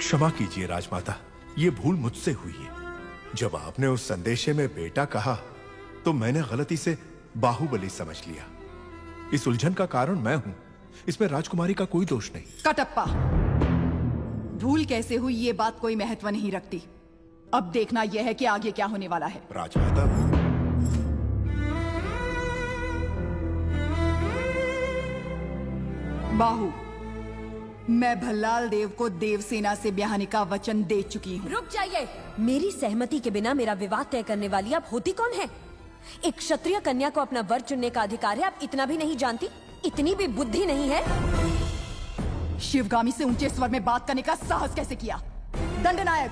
क्षमा कीजिए राजमाता, ये भूल मुझसे हुई है। जब आपने उस संदेशे में बेटा कहा तो मैंने गलती से बाहुबली समझ लिया। इस उलझन का कारण मैं हूं, इसमें राजकुमारी का कोई दोष नहीं। कटप्पा, भूल कैसे हुई ये बात कोई महत्व नहीं रखती। अब देखना यह है कि आगे क्या होने वाला है। राजमाता, बाहु, मैं भल्लाल देव को देवसेना से ब्याहने का वचन दे चुकी हूँ। रुक जाइए। मेरी सहमति के बिना मेरा विवाह तय करने वाली आप होती कौन है? एक क्षत्रिय कन्या को अपना वर चुनने का अधिकार है, आप इतना भी नहीं जानती? इतनी भी बुद्धि नहीं है? शिवगामी से ऊंचे स्वर में बात करने का साहस कैसे किया? दंडनायक,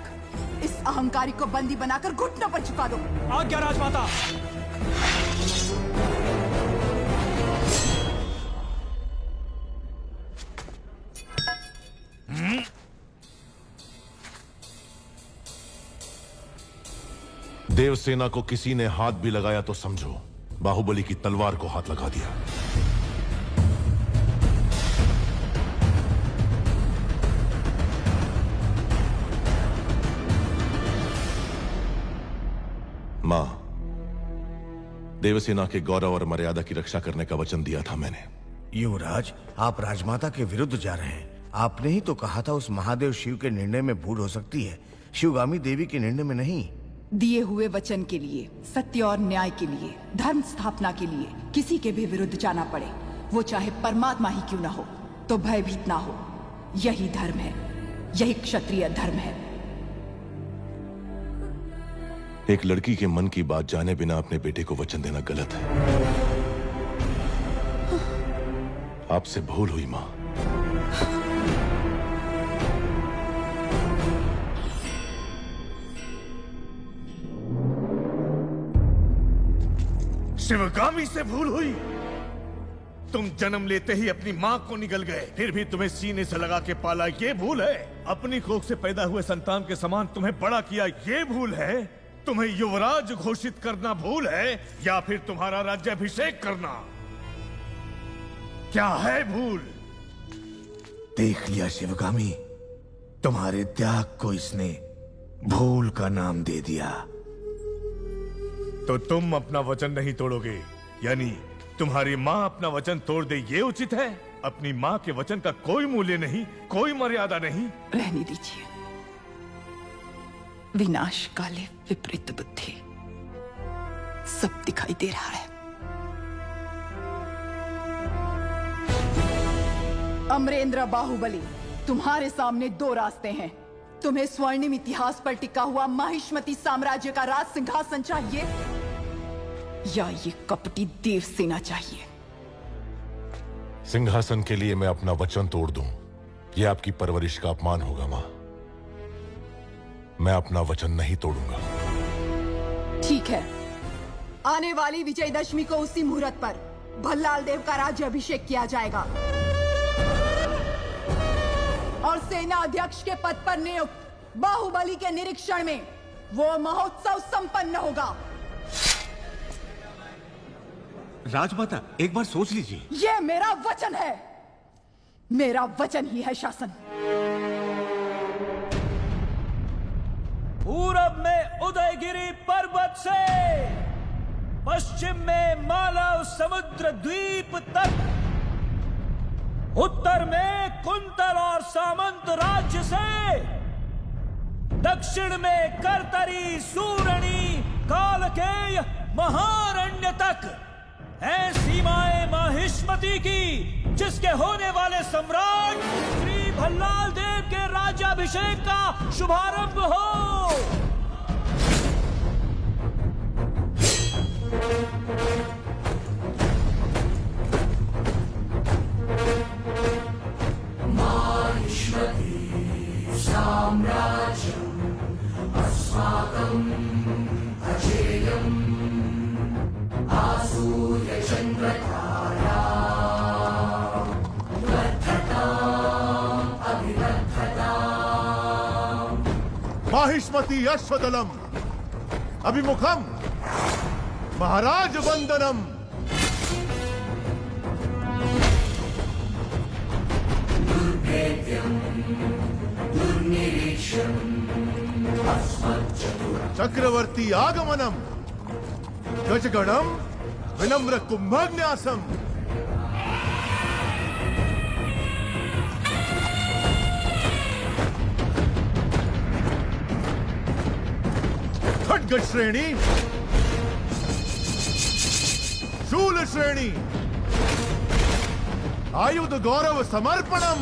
इस अहंकारी को बंदी बनाकर घुटनों पर झुका दो। आज्ञा राजमाता। देवसेना को किसी ने हाथ भी लगाया तो समझो बाहुबली की तलवार को हाथ लगा दिया। मां, देवसेना के गौरव और मर्यादा की रक्षा करने का वचन दिया था मैंने। युवराज, आप राजमाता के विरुद्ध जा रहे हैं। आपने ही तो कहा था उस महादेव शिव के निर्णय में भूल हो सकती है, शिवगामी देवी के निर्णय में नहीं। दिए हुए वचन के लिए, सत्य और न्याय के लिए, धर्म स्थापना के लिए किसी के भी विरुद्ध जाना पड़े, वो चाहे परमात्मा ही क्यों ना हो, तो भयभीत ना हो। यही धर्म है, यही क्षत्रिय धर्म है। एक लड़की के मन की बात जाने बिना अपने बेटे को वचन देना गलत है। आपसे भूल हुई मां। शिवगामी से भूल हुई? तुम जन्म लेते ही अपनी माँ को निगल गए, फिर भी तुम्हें सीने से लगा के पाला, ये भूल है? अपनी कोख से पैदा हुए संतान के समान तुम्हें बड़ा किया, ये भूल है? तुम्हें युवराज घोषित करना भूल है, या फिर तुम्हारा राज्याभिषेक करना? क्या है भूल? देख लिया शिवगामी, तुम्हारे त्याग को इसने भूल का नाम दे दिया। तो तुम अपना वचन नहीं तोड़ोगे, यानी तुम्हारी माँ अपना वचन तोड़ दे, ये उचित है? अपनी माँ के वचन का कोई मूल्य नहीं, कोई मर्यादा नहीं। रहने दीजिए। विनाश काले विपरीत बुद्धि, सब दिखाई दे रहा है। अमरेंद्र बाहुबली, तुम्हारे सामने दो रास्ते हैं। तुम्हें स्वर्णिम इतिहास पर टिका हुआ माहिष्मती साम्राज्य का राज सिंहासन चाहिए, या ये कपटी देवसेना चाहिए? सिंहासन के लिए मैं अपना वचन तोड़ दूं, यह आपकी परवरिश का अपमान होगा मां। मैं अपना वचन नहीं तोड़ूंगा। ठीक है, आने वाली विजयदशमी को उसी मुहूर्त पर भल्लाल देव का राज्याभिषेक किया जाएगा और सेना अध्यक्ष के पद पर नियुक्त बाहुबली के निरीक्षण में वो महोत्सव संपन्न होगा। राजमाता, एक बार सोच लीजिए। ये मेरा वचन है, मेरा वचन ही है शासन। पूरब में उदयगिरी पर्वत से पश्चिम में मालव समुद्र द्वीप तक, उत्तर में कुंतल और सामंत राज्य से, दक्षिण में करतरी, सूरणी, कालकेय, महारण्य तक है सीमाएं माहिष्मती की, जिसके होने वाले सम्राट श्री भल्लाल देव के राज्याभिषेक का शुभारंभ हो। माहिष्मती साम्राज्यम् अस्माकम् अजेयम् आसूर्य चन्द्रतारा वर्धताम् अभिवर्धताम्। माहिष्मती अश्वदलम् अभिमुखम् महाराज वंदनम्। दुर्भेद्यम् दुर्निरीक्ष्यम् चक्रवर्ती आगमनम गजगणम विनम्र कुंभन्यासम। खड्ग श्रेणी, शूल श्रेणी, आयुध गौरव समर्पणम।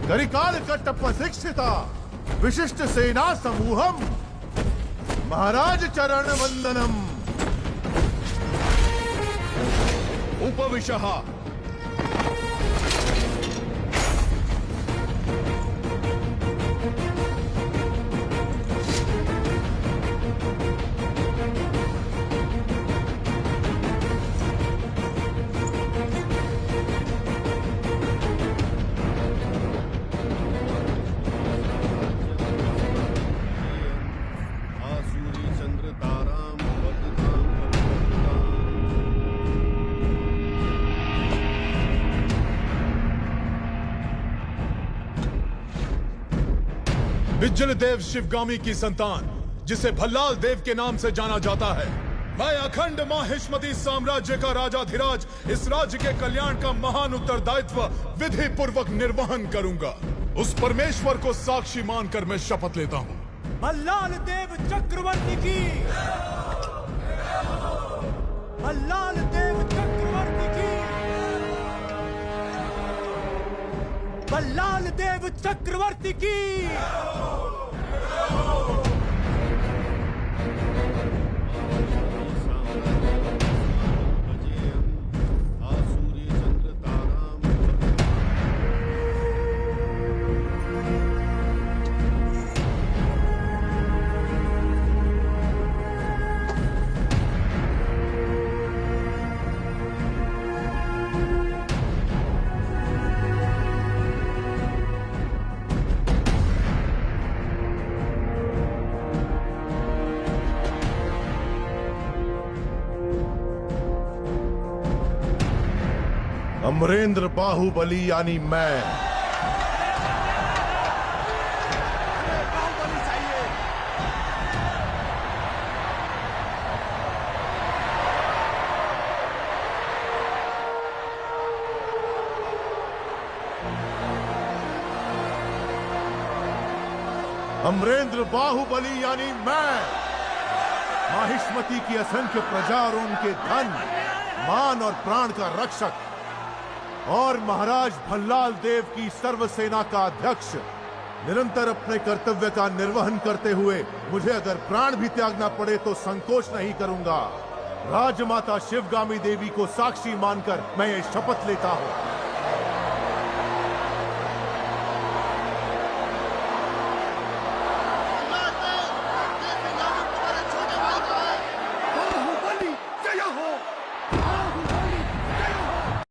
करिकाल कट्टप्प शिक्षिता विशिष्ट सेना समूहम महाराज चरण वंदनम। उपविशः। बिज्जल देव शिवगामी की संतान, जिसे भल्लाल देव के नाम से जाना जाता है, मैं अखंड माहिष्मती साम्राज्य का राजाधिराज इस राज्य के कल्याण का महान उत्तरदायित्व विधि पूर्वक निर्वहन करूंगा। उस परमेश्वर को साक्षी मानकर मैं शपथ लेता हूँ। भल्लाल देव चक्रवर्ती की, भल्लाल देव चक्रवर्ती की, भल्लाल देव चक्रवर्ती की। अमरेंद्र बाहुबली यानी मैं अमरेंद्र बाहुबली यानी मैं माहिष्मती की असंख्य प्रजा और उनके धन, मान और प्राण का रक्षक और महाराज भल्लाल देव की सर्वसेना का अध्यक्ष निरंतर अपने कर्तव्य का निर्वहन करते हुए मुझे अगर प्राण भी त्यागना पड़े तो संकोच नहीं करूंगा। राजमाता शिवगामी देवी को साक्षी मानकर मैं ये शपथ लेता हूं।